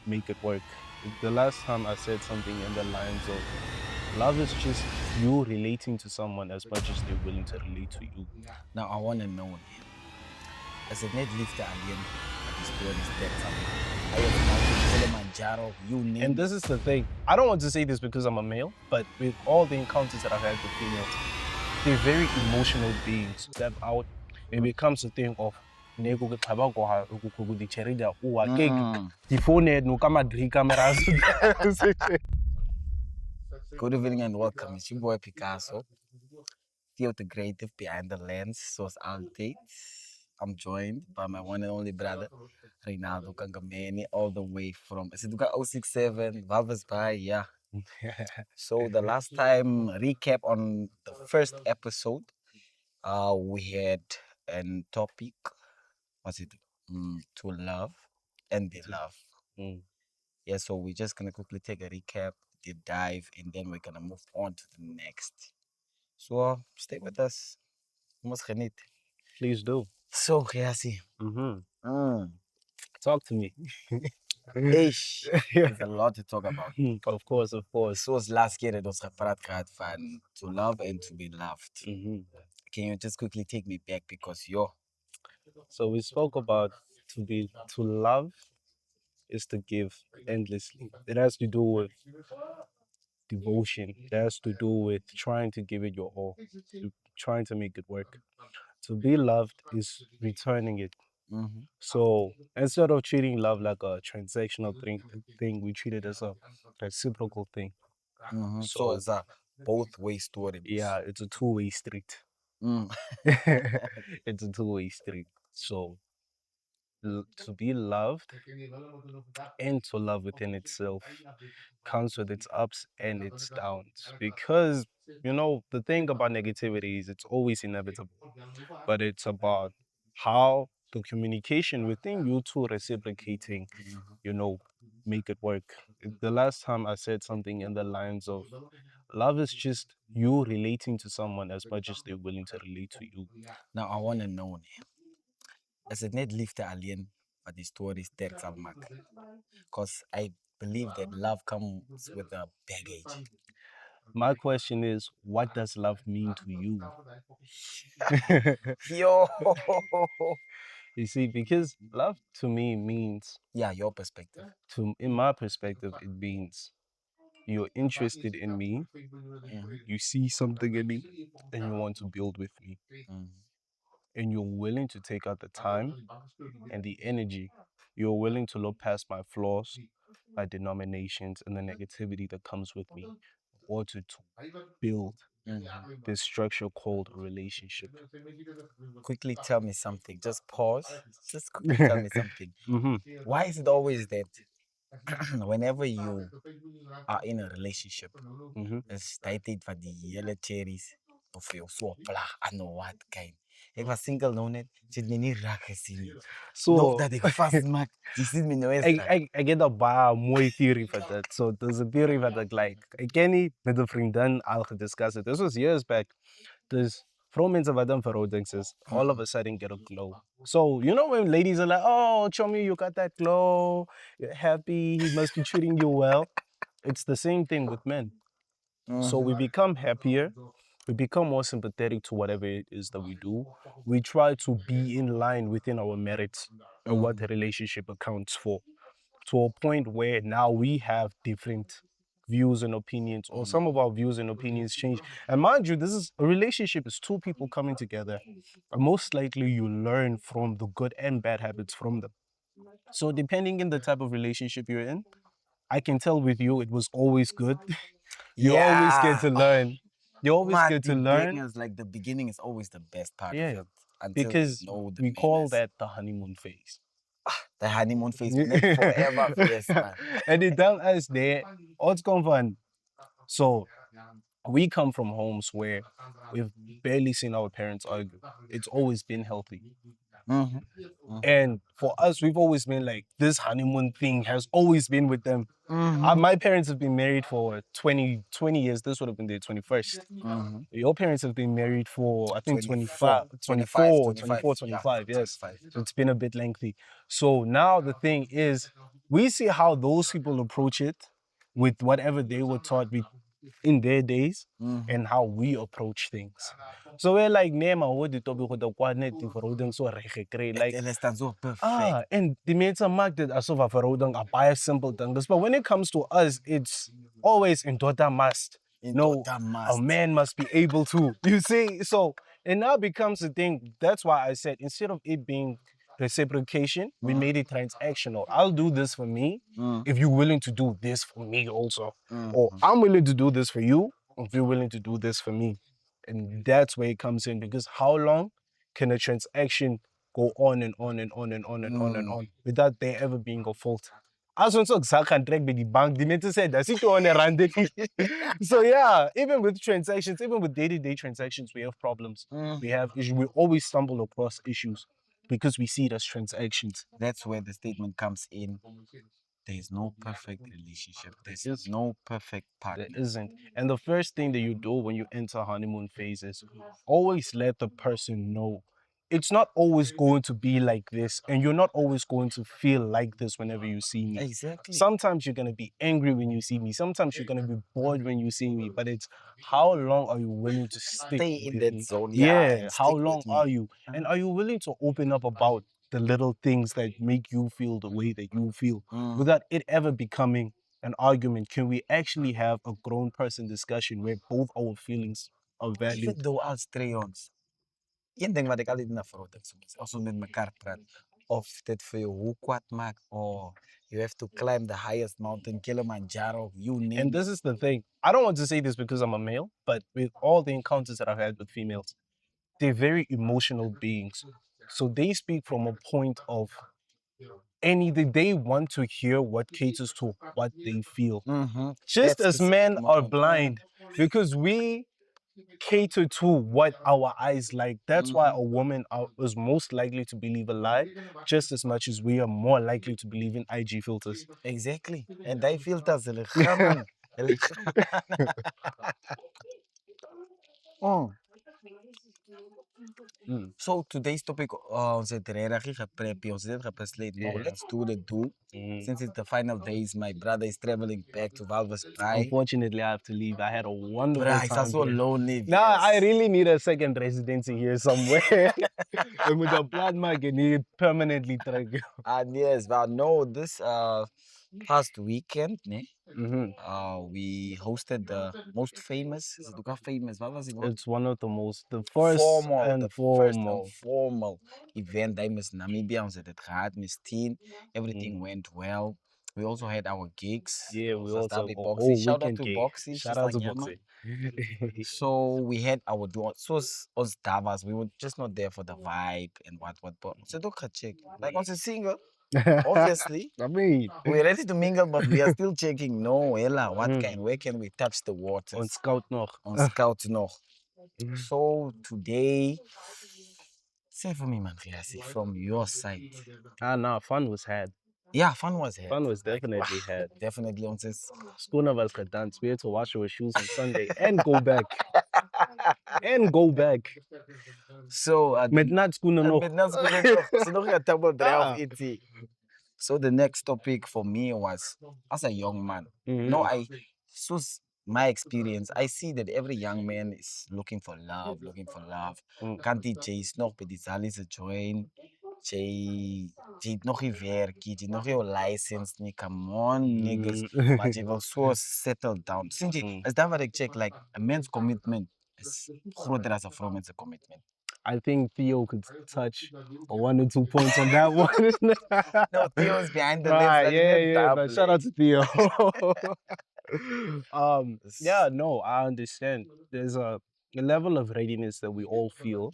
make it work. The last time I said something in the lines of love is just you relating to someone as much as they're willing to relate to you. Now I want to know, as a net lifter alien, the story is dead someone. I was Mountain Kilimanjaro, you name And it. this is the thing. I don't want to say this because I'm a male, but with all the encounters that I've had with females, they're very emotional beings. Step out, it becomes a thing of nego ke xaba go ha go di cherida o a ke di phone no ka madri cameras. Good evening and welcome. It's your boy Picasso, Theo the creative behind the lens, source update. I'm joined by my one and only brother, Reynaldo Kangameni, all the way from Isiduka 067, Valves by, yeah. So the last time recap on the first episode, we had an topic, what's it? To love and be loved. Mm. Yeah, so we're just gonna quickly take a recap, deep dive, and then we're gonna move on to the next. So stay with us. Mos geniet. Please do. So Gyasi. Talk to me. Ish. There's a lot to talk about. Of course, of course. Soos last keer het ons gepraat gehad van to love and to be loved. Can you just quickly take me back because So we spoke about to love is to give endlessly. It has to do with devotion. It has to do with trying to give it your all, trying to make it work. To be loved is returning it. So instead of treating love like a transactional thing, we treat it as a reciprocal thing. So it's a both way story. Yeah, it's a two-way street. Mm. It's a two-way street. So to be loved and to love within itself comes with its ups and its downs. Because, the thing about negativity is it's always inevitable, but it's about how the communication within you two reciprocating, make it work. The last time I said something in the lines of love is just you relating to someone as much as they're willing to relate to you. Now I want to know, as a net lifter alien, wat die stories sterk sal maak. Because I believe that love comes with a baggage. My question is, what does love mean to you? Yo. You see, because love to me means, Yeah, your perspective. in my perspective, it means you're interested in me, you see something in me, and you want to build with me. And you're willing to take out the time and the energy. You're willing to look past my flaws, my denominations, and the negativity that comes with me, or to build this structure called a relationship. Quickly tell me something. Just pause. Just quickly tell me something. Why is it always that whenever you are in a relationship, is tyd van die hele cherries of jou so pla, I know what kind. Ek was single nou net, jy het my nie raak gesien nie. So Nog dat ek vasmaak, jy sien my nou eens raak. I get a baie mooi theory for that. So there's a theory that ek ken nie met 'n vriendin al gediscuss het. This was years back. There's vrouwmensen wat dan verhoudings is, all of a sudden get a glow. So, when ladies are like, oh, Chomi, you got that glow, you're happy, he must be treating you well. It's the same thing with men. So we become happier, we become more sympathetic to whatever it is that we do. We try to be in line within our merits and what the relationship accounts for, to a point where now we have different views and opinions, or some of our views and opinions change. And mind you, a relationship is two people coming together, and most likely you learn from the good and bad habits from them. So depending on the type of relationship you're in, I can tell with you it was always good. You always get to learn. You always get to learn. Bangers, like the beginning is always the best part Yeah, of it. Until because you know the we call manners. that the honeymoon phase. The honeymoon phase, next forever phase, man. And it tells us there, what's going on? So we come from homes where we've barely seen our parents argue. It's always been healthy. Mm-hmm. Mm-hmm. And for us, we've always been like, this honeymoon thing has always been with them. Mm-hmm. My parents have been married for 20 years. This would have been their 21st. Mm-hmm. Your parents have been married for, I think, 24, 25. 25, Yeah, yes. 25. So it's been a bit lengthy. So now the thing is, we see how those people approach it with whatever they were taught with in their days Mm-hmm. and how we approach things. So we're like, Nema, what did Toby with the quadnet for holding so like, Het is dan zo perfect. and the mensen maakt dit alsof een verhouding een baie simple ding is. But when it comes to us, it's always in tota must. In No, total a must. man must be able to. You see? So it now becomes a thing. That's why I said instead of it being reciprocation, we made it transactional. I'll do this for me if you're willing to do this for me also. Or I'm willing to do this for you if you're willing to do this for me. And that's where it comes in because how long can a transaction go on and on and on and on and on and on without there ever being a fault? As ons ook zaak gaan trek by die bank, die mense sê, "Dis nie 200 rand nie." So yeah, even with transactions, even with day-to-day transactions, we have problems. We have issues. We always stumble across issues because we see it as transactions. That's where the statement comes in. There is no perfect relationship. There's Yes. no perfect There partner. isn't. And the first thing that you do when you enter honeymoon phase is always let the person know it's not always going to be like this, and you're not always going to feel like this whenever you see me. Exactly. Sometimes you're going to be angry when you see me. Sometimes you're going to be bored when you see me. But it's how long are you willing to stick Stay in with that me? zone, yeah, Yeah, and how stick long with are me. you? And are you willing to open up about the little things that make you feel the way that you feel without it ever becoming an argument? Can we actually have a grown person discussion where both our feelings are Even valued? though als twee ons. Eén ding wat ik altijd naar verhouding soms is, als we met elkaar praten, of dit voor je hoe kwaad maakt, or you have to climb the highest mountain, Kilimanjaro, you name And it. this is the thing. I don't want to say this because I'm a male, but with all the encounters that I've had with females, they're very emotional beings. So they speak from a point of anything. They want to hear what caters to what they feel. Just That as specific men are moment. blind, because we cater to what our eyes like. That's why a woman is most likely to believe a lie, just as much as we are more likely to believe in IG filters. Exactly. En die filters, hulle gaan. Hulle gaan. Mm. So today's topic, ons het regtig geprep, ons het besluit, no, Yeah. let's do the do. Mm. Since it's the final days, my brother is traveling back to Walvis Bay. Unfortunately, I have to leave. I had a wonderful Bruh, he's time also here. lonely. Now I really need a second residency here somewhere. And with a blood mark, you need permanently terug. And yes, but no, this past weekend, ne, Mhm. we hosted the most famous, is it ook al famous? What was it? It's one of the most, the first Formal, and the first and formal. formal event. Daar is Namibia, ons het het gehad, Miss Teen. Everything went well. We also had our gigs. Yeah, we Ons was daar also by a Boxy. whole Shout out weekend to gig. Boxy. Shout She's out like, to yeah, man. Boxy. So we had our do so ons Davas. We were just not there for the vibe and what. But ons het ook gecheckt. Like ons is single, obviously. I mean, We're ready to mingle, but we are still checking. No, Ella, Mm. where can we touch the on waters? scout nog. On scout nog. So today, say for me, man, Riasi, from your side. No, fun was had. Yeah, fun was had. Fun was definitely had. Definitely on this. Schooner was gedanst. We had to wash our shoes on Sunday and go back. And go back. So, Met nat schooner nog. met nas kunnen nog. Ze nog een double drive Ah. it. So the next topic for me was, as a young man, no, so my experience, I see that every young man is looking for love, looking for love. Mm. Kanti Jay is nog by die Zalis join. Jay het nog nie werk, jy het nog nie jou license nie. Come on, niggas. Maar jy wil so settle down. Sien jy, is dat wat ek check, like, a man's commitment is groter as a vrou mense commitment. I think Theo could touch 1 or 2 points on that one. No, Theo's behind the Right, left. yeah, but shout out to Theo. Yeah, no, I understand. There's a level of readiness that we all feel,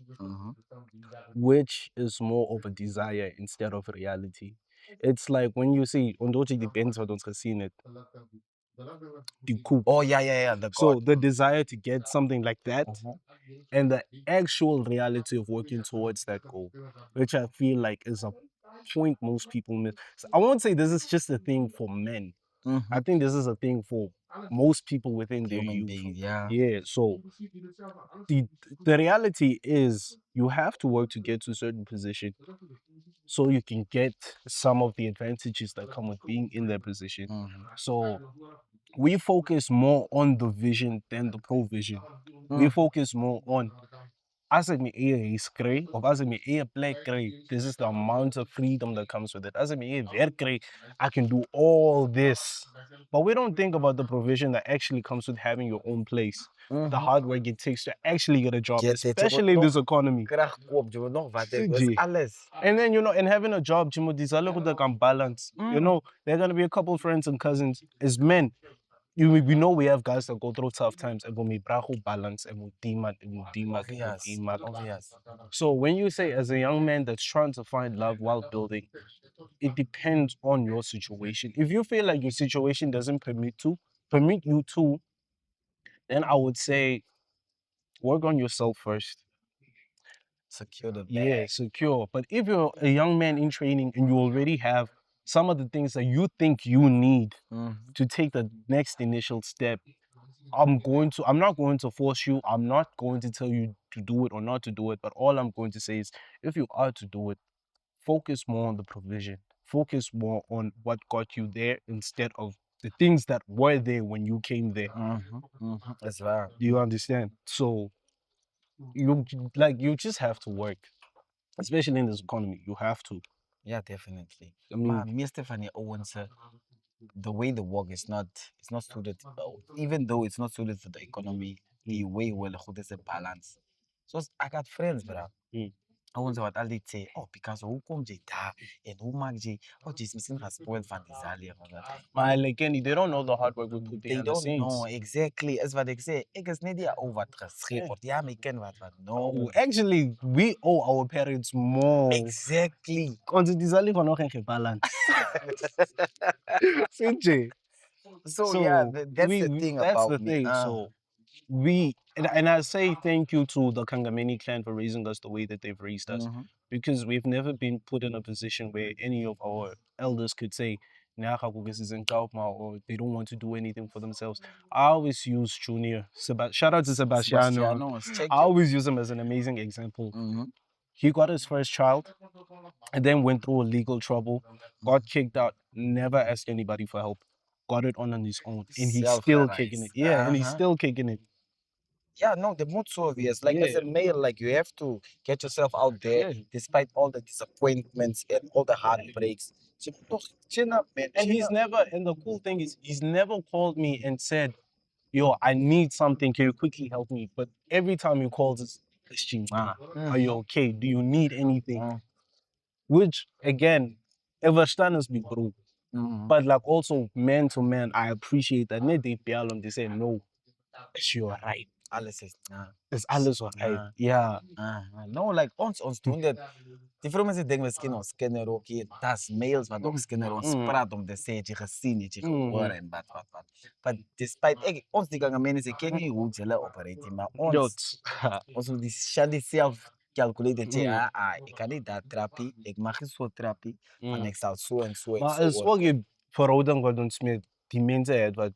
which is more of a desire instead of reality. It's like when you see, Ondochi depends on what's seen it. the coup. Oh yeah, the god. So the desire to get something like that Mhm, and the actual reality of working towards that goal, which I feel like is a point most people miss. So I won't say this is just a thing for men. I mhm. think this is a thing for most people within their Human youth. beings, yeah. Yeah. So the the reality is you have to work to get to a certain position so you can get some of the advantages that come with being in that position. Mhm, So we focus more on the vision than the provision. We mhm, focus more on as ik my eie huis kry of as ek my eie plek kry, this is the amount of freedom that comes with it. As ek my eie werk kry, I can do all this. But we don't think about the provision that actually comes with having your own place. The mhm. hard work it takes to actually get a job, Dit het jy moet especially in this nog economy. krag koop, jy moet nog wat hê, dis G. alles. And then, and having a job, Jimo, these are that can balance. Mm. There are going to be a couple friends and cousins. As men, we know we have guys that go through tough times and we braho balance and we demat and we demat and we Obvious, demat. obvious. So when you say as a young man that's trying to find love while building, it depends on your situation. If you feel like your situation doesn't permit you to, then I would say work on yourself first. Secure the Yeah, bag. secure. But if you're a young man in training and you already have some of the things that you think you need Mhm, to take the next initial step, I'm not going to force you. I'm not going to tell you to do it or not to do it. But all I'm going to say is if you are to do it, focus more on the provision. Focus more on what got you there instead of the things that were there when you came there. mhm, mhm. It's waar. Do you understand? So you just have to work, especially in this economy. You have to. Yeah, definitely. I mean, Maar meeste van die ouens, the way they work is not, it's not suited. Even though it's not suited to the economy, mm, the way well goed is a balance. So I got friends, bro. mm. Ouens wat altyd sê, "Oh, because hoe kom jy daar en hoe maak jy, oh, jy's miskien gespoil van die Zali en al dat." Maar like Kenny, they don't know the hard work we put They behind the don't know scenes. exactly, is wat ek sê. Ek is net die ou wat gesê Yeah. word. Ja, my ken wat. No. Actually, we owe our parents more. Exactly. Onze die zal liever nog geen balance. Sinje. So yeah, So that's the thing that's about the me. thing. So and I say thank you to the Kangameni clan for raising us the way that they've raised us. Mhm. Because we've never been put in a position where any of our elders could say, "Nah, this is in Kaupma," or they don't want to do anything for themselves. I always use Junior. Shout out to Sebastiano. Sebastianos, check I it. always use him as an amazing example. Mhm. He got his first child and then went through a legal trouble, got kicked out, never asked anybody for help, got it on his own, and he's still kicking it. Self-realized. Yeah, and he's Uh-huh. still kicking it. Yeah, no, the mood so obvious. Like as Yeah, a male, like you have to get yourself out there yeah. despite all the disappointments and all the heartbreaks. So chin up, man. And Chin he's up. never, and the cool thing is, he's never called me and said, "Yo, I need something. Can you quickly help me?" But every time he calls, it's Chima. Are you Mhm. okay? Do you need anything? Mm, Which, again, ever is big bro. mhm. But like also man to man, I appreciate that. Net they they say, "No, it's your right. Alles is nah. It's alles alright." Nah. Yeah. No, like ons doen dit. Die vrouwen mensen denken misschien ons kinderen ook hier. Dat is mails wat ons kinderen ons Mm, praat om te zeggen, je gezien, je gehoord mhm. en wat. But despite, ons die gangen mensen, ik ken niet hoe jullie opereren, maar Yo, ons moet die shali zelf calculeren. Je, mm, ik kan niet dat trappie, ik mag niet zo trappie, van mm. ik zal zo en zo en Maar zo is ook worken. je verhouding wat ons met die mensen het wat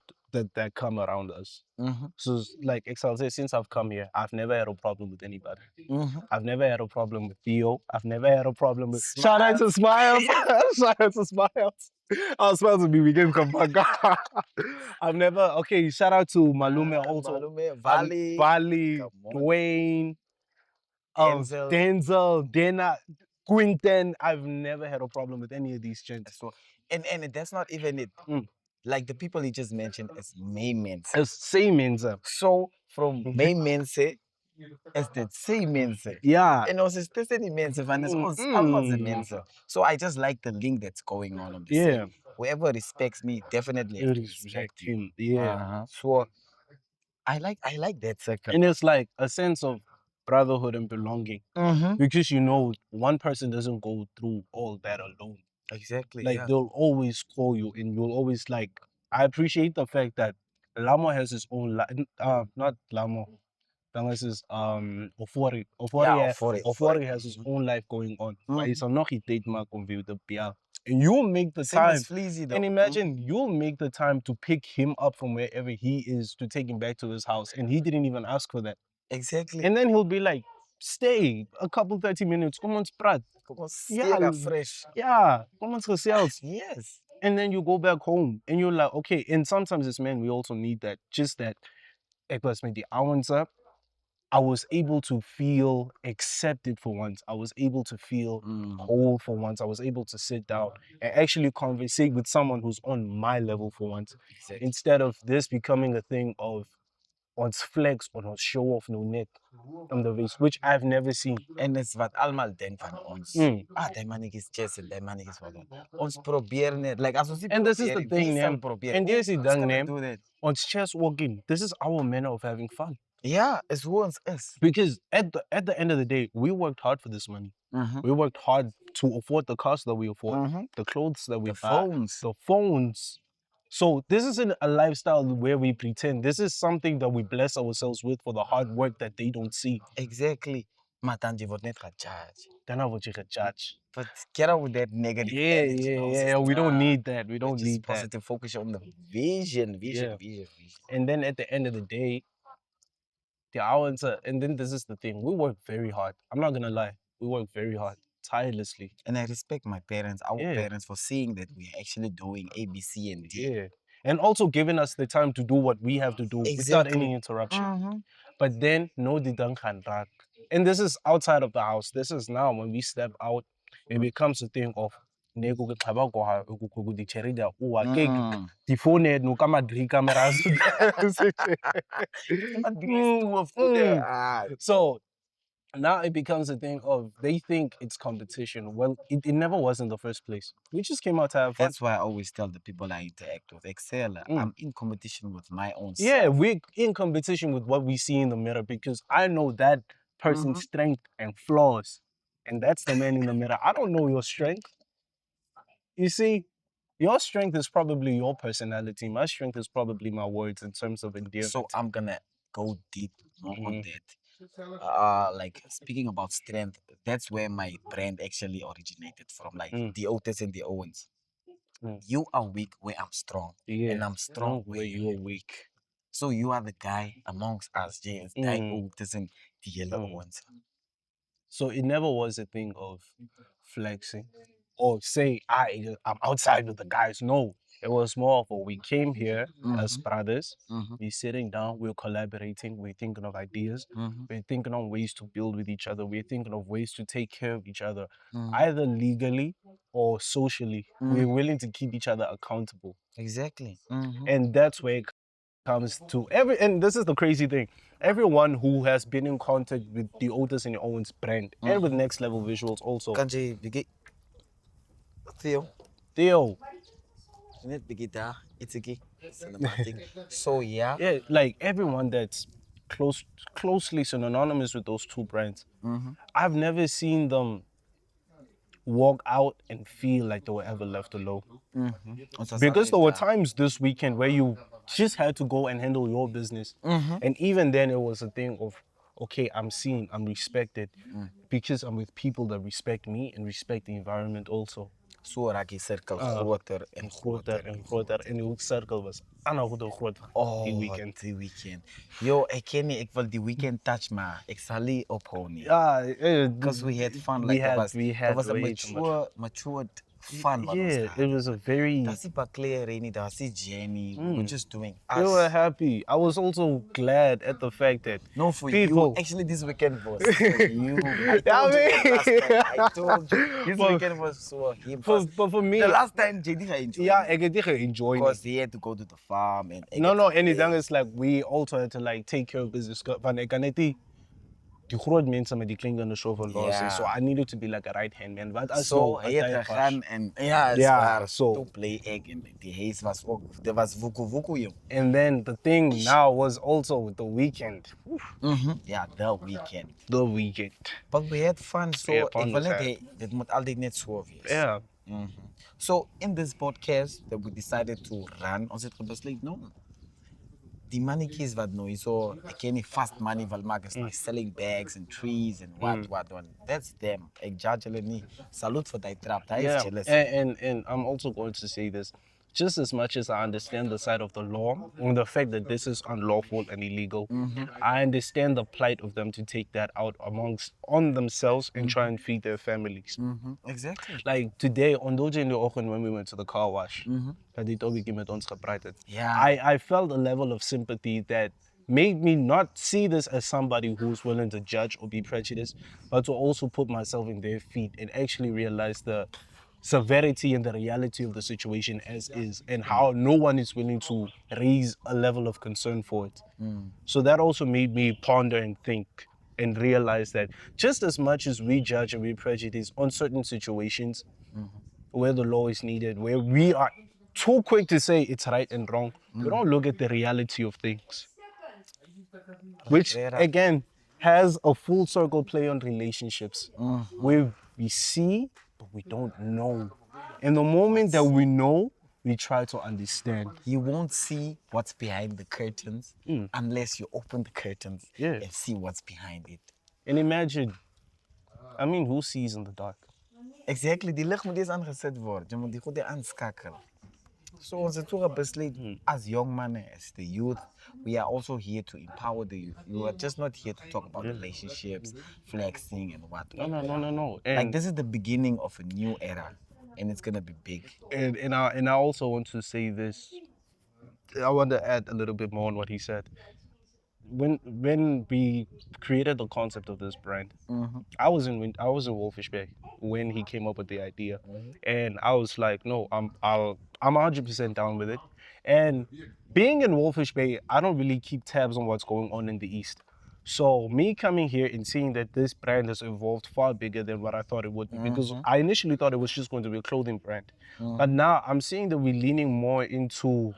that come around us. Mhm, So like ik zal zeggen, since I've come here, I've never had a problem with anybody. mhm. I've never had a problem with Theo. I've never had a problem with shout out to Smiles. Smiles. Shout out to Smiles. Oh, Smiles will be weekend come back. I've never okay, shout out to Malume also. Malume, Valley, Valley, come on, Dwayne, Denzel. Denzel, Dana, Quinton. I've never had a problem with any of these gents. So, and that's not even it. Mm. Like the people he just mentioned as main men. It's same mense. So from main mensen is dit same mensen. Yeah. En ons is tussen die mensen van is ons allemaal zijn mensen. So I just like the link that's going on the Yeah. say. Whoever respects me definitely have to respect Respect you. him. Yeah. So I like that circle. And it's like a sense of brotherhood and belonging. Mm-hmm. Because one person doesn't go through all that alone. Exactly. Like Yeah. they'll always call you and you'll always like I appreciate the fact that Lamo has his own life. Not Lamo. Unless is Ofori. Yeah, for it. Ofori has his own life going on. But it's Mhm. a nog date mark on with the PR. And you'll make the Same as time. Fleazy And though. imagine you'll make the time to pick him up from wherever he is to take him back to his house. And he didn't even ask for that. Exactly. And then he'll be like, stay a couple 30 minutes. Come on, Sprat. Como Yeah, chega fresh. yeah. Come on, yourselves. Yes. And then you go back home and you're like, okay. And sometimes as men, we also need that. Just that. It was maybe up. I was able to feel accepted for once. I was able to feel whole for once. I was able to sit down and actually conversate with someone who's on my level for once. Exactly. Instead of this becoming a thing of ons flex or ons show off no net on the race, which I've never seen. En dis wat almal dink van ons. Die mannetjies chess en die mannetjies wat dat. Ons probeer net, like as ons nie And this is probeer, the nie, thing, wie sal man. probeer? And this is Who's dang gonna name. do that? Ons chess walking. This is our manner of having fun. Yeah, is hoe ons is. Because at the end of the day, we worked hard for this money. We worked hard to afford the cars that we afford, the clothes that we The buy, phones. the phones. So this isn't a lifestyle where we pretend. This is something that we bless ourselves with for the hard work that they don't see. Exactly. Maar dan jy word net gejudge. Then I would you judge. But get out with that negative Yeah, energy. yeah. We don't need that. We don't Just need that. positive focus on the vision. Yeah. Vision. And then at the end of the day, the hours, and then this is the thing. We work very hard. I'm not gonna lie. We work very hard, tirelessly. And I respect my parents, our Yeah. parents, for seeing that we are actually doing A, B, C, and D. Yeah. And also giving us the time to do what we have to do without any Exactly. interruption. But then no didang raak. And this is outside of the house. This is now when we step out, it becomes a thing of nego ke xaba ko ha ku di cherida uwa ke di phone no kama dri cameras. So now it becomes a thing of they think it's competition. Well, it never was in the first place. We just came out to have fun. That's why I always tell the people I interact with, Excel, I'm in competition with my own self. Yeah, we're in competition with what we see in the mirror because I know that person's strength and flaws. And that's the man in the mirror. I don't know your strength. You see, your strength is probably your personality. My strength is probably my words in terms of endearment. So I'm gonna go deep more on that. Like speaking about strength, that's where my brand actually originated from. Like the Otis and the Owens. You are weak where I'm strong, and I'm strong where you are weak. So you are the guy amongst us, James, die Otis and the Yellow Owens. So it never was a thing of flexing or say I'm outside with the guys. No, it was more of a we came here as brothers. We're sitting down, we're collaborating, we're thinking of ideas, we're thinking on ways to build with each other, we're thinking of ways to take care of each other, either legally or socially. We're willing to keep each other accountable. Exactly. And that's where it comes to and this is the crazy thing. Everyone who has been in contact with the Otis and Owens brand and with Next Level Visuals also. Kanji, biggie. Theo. Net biggie da, it's a cinematic. So yeah. Yeah, like everyone that's closely synonymous with those two brands. I've never seen them walk out and feel like they were ever left alone. Because there were times this weekend where you just had to go and handle your business. And even then it was a thing of, okay, I'm seen, I'm respected because I'm with people that respect me and respect the environment also. So raak die cirkel groter en groter En groter. En die cirkel was aanhouden groot die weekend. Die weekend. Yo, ek ken nie, ek wil die weekend touch maar ek sal nie ophou nie. Yeah, Because we had fun. we Like had it was a way too much. matured fun. Yeah, it was a very... That's it, but clear, Rainy, that's it, Jenny. We were just doing us. We were happy. I was also glad at the fact that no, for people... you. Actually, this weekend was for you. I told you last time. I told you. This weekend was for him. But for me... The last time, JD, I enjoyed Yeah, it. I did enjoy Because it. he had to go to the farm. And No, anything is like we also had to like take care of business. Van ek kan net die groot mense met die klein kinders so verlos. Yeah. So I needed to be like a right hand man. Wat as So nou hy het gegaan en ja, so to play egg en die huis was ook, there was vuku joh. And then the thing now was also the weekend. Yeah, the weekend. The weekend. But we had fun, so Yeah, fun ek wil was net had. hê dit moet altyd net so wees. Yeah. Mhm. So in this podcast that we decided to run, ons het besluit no. Die mannetjies wat nou so ek ken nie fast money wil maak is like selling bags and trees and what on. That's them. Ek judge hulle nie. Salute vir daai trap. Daai is Yeah, jealous. and I'm also going to say this. Just as much as I understand the side of the law and the fact that this is unlawful and illegal, I understand the plight of them to take that out amongst on themselves and try and feed their families. Exactly. Like today on Doja in the Ochen when we went to the car wash, that they told me met ons gebruikt. Yeah. I felt a level of sympathy that made me not see this as somebody who's willing to judge or be prejudiced, but to also put myself in their feet and actually realize the severity and the reality of the situation as is and how no one is willing to raise a level of concern for it. So that also made me ponder and think and realize that just as much as we judge and we prejudice on certain situations where the law is needed, where we are too quick to say it's right and wrong, we don't look at the reality of things, which again has a full circle play on relationships where we see but we don't know. And the moment that we know, we try to understand. You won't see what's behind the curtains unless you open the curtains Yeah. and see what's behind it. And imagine, I mean, who sees in the dark? Exactly, die lig moet eens aangeset word. Jy moet die goede aanskakel. So ons het ook besluit as young men, as the youth, we are also here to empower the youth. We are just not here to talk about relationships, flexing and what. No. Like And, this is the beginning of a new era, and it's gonna be big. and I also want to say this. I want to add a little bit more on what he said. When we created the concept of this brand, I was in Wolfish Bay when he came up with the idea, and I was like, no, I'm 100% down with it. And being in Wolfish Bay, I don't really keep tabs on what's going on in the East. So me coming here and seeing that this brand has evolved far bigger than what I thought it would be, because I initially thought it was just going to be a clothing brand, but now I'm seeing that we're leaning more into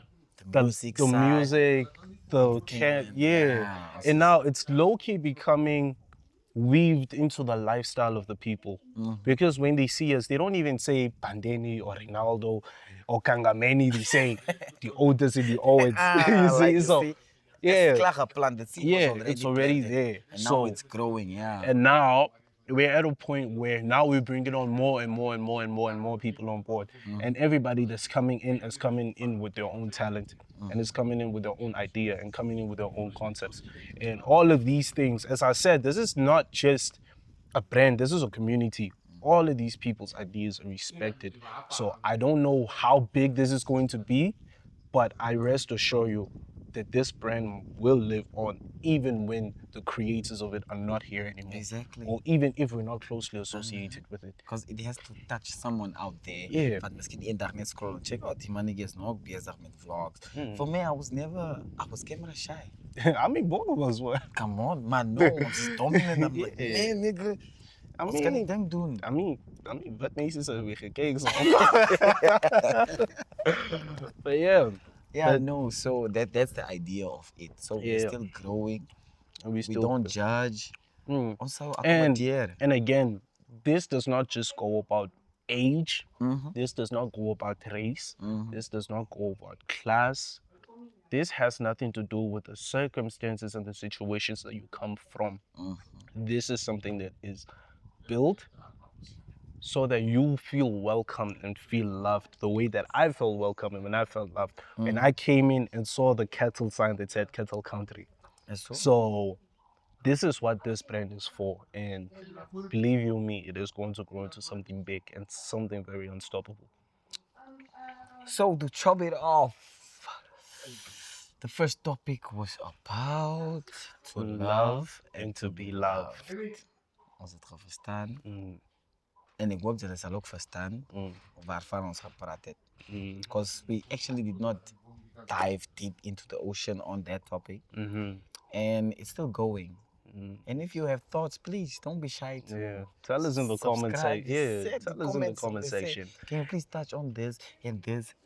The music the side, music, the entertainment, yeah. it's And now it's low key becoming weaved into the lifestyle of the people. Because when they see us, they don't even say Pandeni or Ronaldo or Kangameni, they say the oldest and the oldest. You see, like so see, yeah, it's klaar geplant. The seed was yeah, already it's already planted, there. and now So it's growing. Yeah. and now we're at a point where now we're bringing on more and more and more and more and more people on board. And everybody that's coming in is coming in with their own talent and is coming in with their own idea and coming in with their own concepts. And all of these things, as I said, this is not just a brand, this is a community. All of these people's ideas are respected. So I don't know how big this is going to be, but I rest assure you that this brand will live on even when the creators of it are not here anymore. Exactly. Or even if we're not closely associated with it. Because it has to touch someone out there. Yeah. But miskien eendag net scroll and check out die mannetjie is nou ook besig met vlogs. For me, I was camera shy. I mean, both of us were. Come on, man, no, ons is dominant. I'm like, Yeah. man, nigga, I wat kan mean, ik dan doen? I mean, wat mensen zijn weer gekeken. But yeah. Yeah, But- no, so that's the idea of it. So we're Yeah. still growing. And We don't judge. Mm. Ons sal And, accommodeer. and again, this does not just go about age. This does not go about race. This does not go about class. This has nothing to do with the circumstances and the situations that you come from. This is something that is built so that you feel welcome and feel loved the way that I felt welcome and when I felt loved. When I came in and saw the cattle sign that said Cattle Country. Is so? So this is what this brand is for. And believe you me, it is going to grow into something big and something very unstoppable. So to chop it off, the first topic was about to love and to be loved. Ons het verstaan. En ik hoop dat jullie ook verstaan waarvan ons gepraat het. Because we actually did not dive deep into the ocean on that topic. And it's still going. And if you have thoughts, please don't be shy to Yeah, tell us in the comment subscribe. section. Yeah, Set tell us in the comment say, section. Can you please touch on this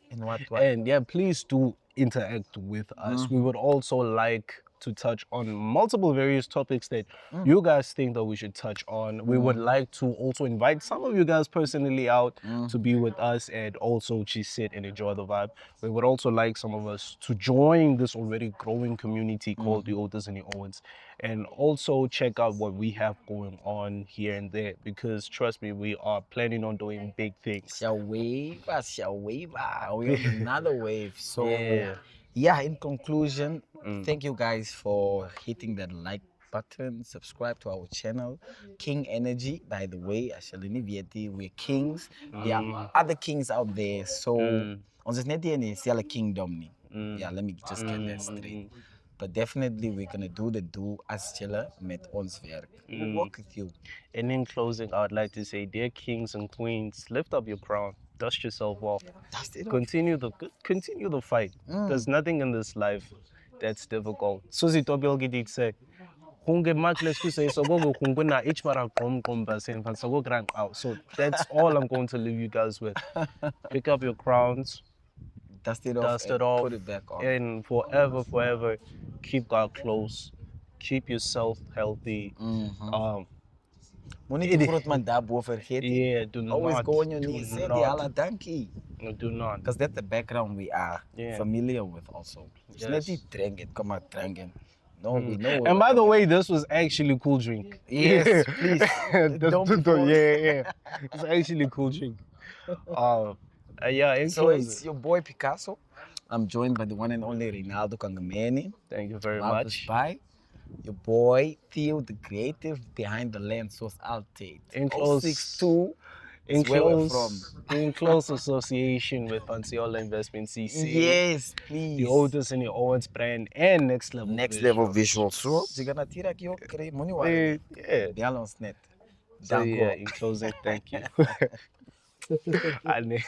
and what? And yeah, please do interact with us. We would also like to touch on multiple various topics that Mm. you guys think that we should touch on. We would like to also invite some of you guys personally out to be with us and also just sit and enjoy the vibe. We would also like some of us to join this already growing community called the Otis and the Owens, and also check out what we have going on here and there, because trust me, we are planning on doing big things. Shall wave, shall wave. We on another wave. So, Yeah. yeah, in conclusion, thank you guys for hitting that like button, subscribe to our channel, King Energy. By the way, Ashalini Vieti, we're kings. There are other kings out there. So, ons is net hier in dieselfde kingdom nie. Yeah, let me just get that straight. But definitely we're gonna do the do as chiller met ons werk. We'll work with you. And in closing, I would like to say, dear kings and queens, lift up your crown, dust yourself off, Dust it off. continue the fight. There's nothing in this life that's difficult. Susi Tobiel did say, "Hunge makles ku say so go hunge na each mara kom basen fan so go grand out." So that's all I'm going to leave you guys with. Pick up your crowns, Dust it off dust and it off, put it back on. and forever, keep God close, keep yourself healthy. Moet niet te groot man daarboven vergeten. Yeah, do Always not. go on your do knees. Say not. the Allah dankie. No, do not. Because that's the background we are Yeah. familiar with also. It's not Yes. die drinken, come out drinken. No, we know. And by the way, this was actually cool drink. Yes, please. Don't be forced. Yeah. It's actually cool drink. Yeah, in So closing, it's your boy Picasso. I'm joined by the one and only Rinaldo Kangameni. thank you very Love much. is by your boy Theo, the creative behind the lens, source outtake. In close- 062 In is where we're close, from. in close association with Fansiola Investment CC, Yes, please. the Otis and the Owens brand, and Next Level Next Visual. level visual. So, you're gonna tira aqui, ok? Money worry. Yeah. Bel ons net. So Dank yeah, u. in closing, thank you. And